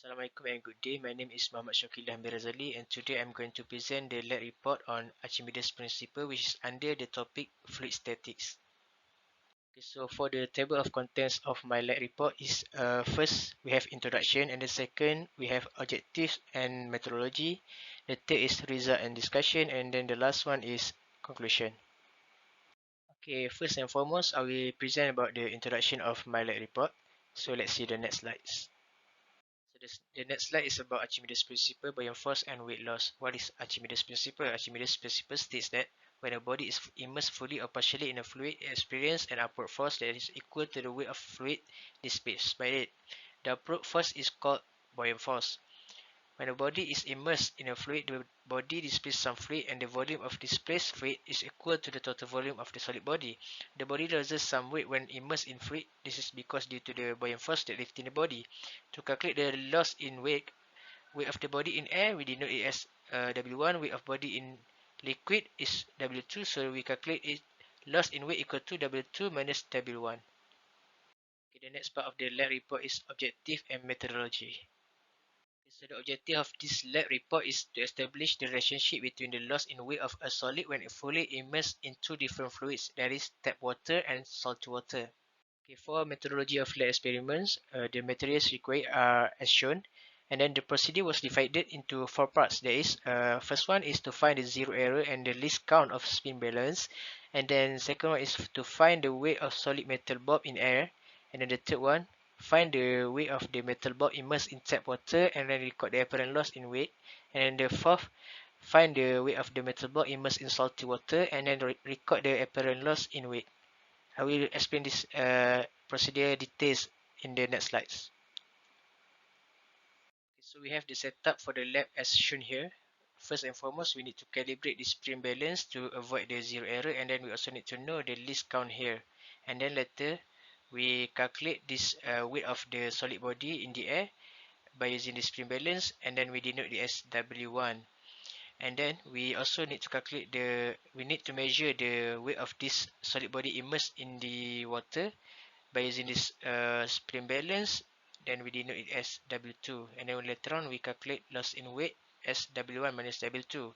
Assalamualaikum and good day. My name is Muhammad Shakil Hamid Razali and today I'm going to present the lab report on Archimedes principle, which is under the topic fluid statics. Okay, so for the table of contents of my lab report is first we have introduction, and the second we have objectives and methodology. The third is result and discussion, and then the last one is conclusion. Okay, first and foremost I will present about the introduction of my lab report. So let's see the next slides. So the next slide is about Archimedes principle, buoyant force and weight loss. What is Archimedes principle? Archimedes principle states that when a body is immersed fully or partially in a fluid, it experiences an upward force that is equal to the weight of fluid displaced by it. The upward force is called buoyant force. When a body is immersed in a fluid, the body displaces some fluid, and the volume of displaced fluid is equal to the total volume of the solid body. The body loses some weight when immersed in fluid. This is because due to the buoyant force that lifting the body. To calculate the loss in weight of the body in air, we denote it as W1. Weight of body in liquid is W2, so we calculate it loss in weight equal to W2 minus W1. Okay, the next part of the lab report is objective and methodology. So the objective of this lab report is to establish the relationship between the loss in weight of a solid when fully immersed in two different fluids, that is tap water and salty water. Okay, for methodology of lab experiments, the materials required are as shown, and then the procedure was divided into four parts. There is first one is to find the zero error and the least count of spin balance, and then second one is to find the weight of solid metal bulb in air, and then the third one find the weight of the metal bulb immersed in tap water and then record the apparent loss in weight, and then the fourth find the weight of the metal bulb immersed in salty water and then record the apparent loss in weight. I will explain this procedure details in the next slides. Okay, so we have the setup for the lab as shown here. First and foremost, we need to calibrate the spring balance to avoid the zero error, and then we also need to know the least count here. And then later, we calculate this weight of the solid body in the air by using the spring balance, and then we denote it as W1. And then we also need to we need to measure the weight of this solid body immersed in the water by using this spring balance. Then we denote it as W2, and then later on we calculate loss in weight as W1 minus W2.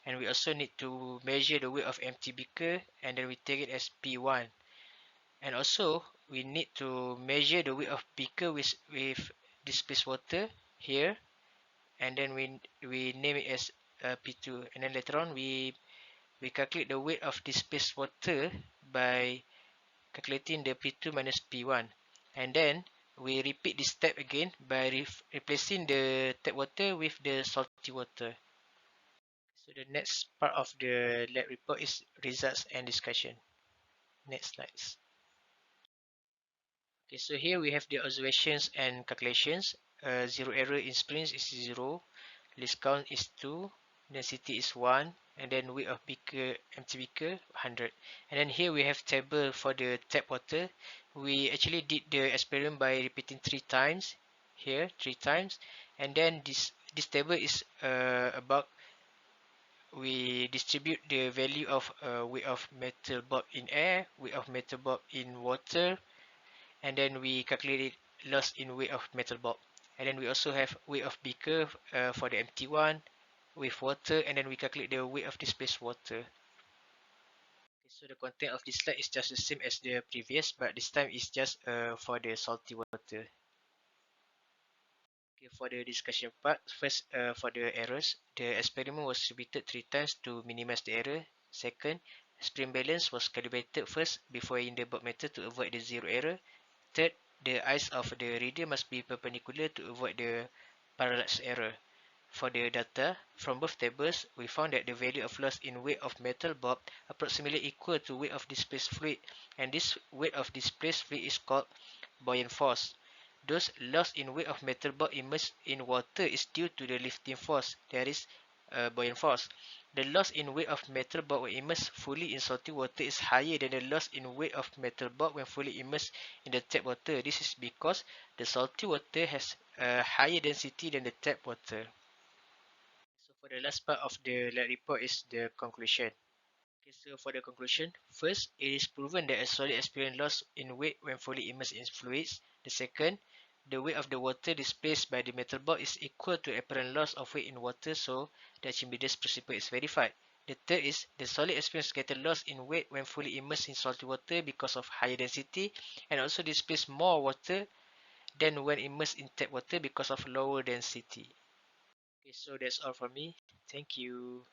And we also need to measure the weight of empty beaker, and then we take it as P1. And also we need to measure the weight of beaker with displaced water here, and then we name it as P2. And then later on we calculate the weight of displaced water by calculating the P2 minus P1, and then we repeat this step again by replacing the tap water with the salty water. So the next part of the lab report is results and discussion. Next slides. Okay, so here we have the observations and calculations. Zero error in springs is 0, least count is 2, density is 1, and then weight of beaker, empty beaker 100. And then here we have table for the tap water. We actually did the experiment by repeating 3 times here, 3 times, and then this table is about we distribute the value of weight of metal bulb in air, weight of metal bulb in water, and then we calculate loss in weight of metal bulb. And then we also have weight of beaker for the empty one with water, and then we calculate the weight of displaced water. Okay, so the content of this slide is just the same as the previous, but this time is just for the salty water. Okay, for the discussion part, first for the errors, the experiment was repeated 3 times to minimize the error. Second, spring balance was calibrated first before in the bulb metal to avoid the zero error. Third, the eyes of the reader must be perpendicular to avoid the parallax error. For the data from both tables, we found that the value of loss in weight of metal bulb approximately equal to weight of displaced fluid, and this weight of displaced fluid is called buoyant force. Those loss in weight of metal bulb immersed in water is due to the lifting force, that is buoyant force. The loss in weight of metal bulb when immersed fully in salty water is higher than the loss in weight of metal bulb when fully immersed in the tap water. This is because the salty water has a higher density than the tap water. So for the last part of the lab report is the conclusion. Okay, so for the conclusion, first, it is proven that a solid experience loss in weight when fully immersed in fluids. The second, the weight of the water displaced by the metal ball is equal to apparent loss of weight in water, so the Archimedes principle is verified. The third is the solid experiences greater loss in weight when fully immersed in salty water because of higher density, and also displace more water than when immersed in tap water because of lower density. Okay, so that's all from me. Thank you.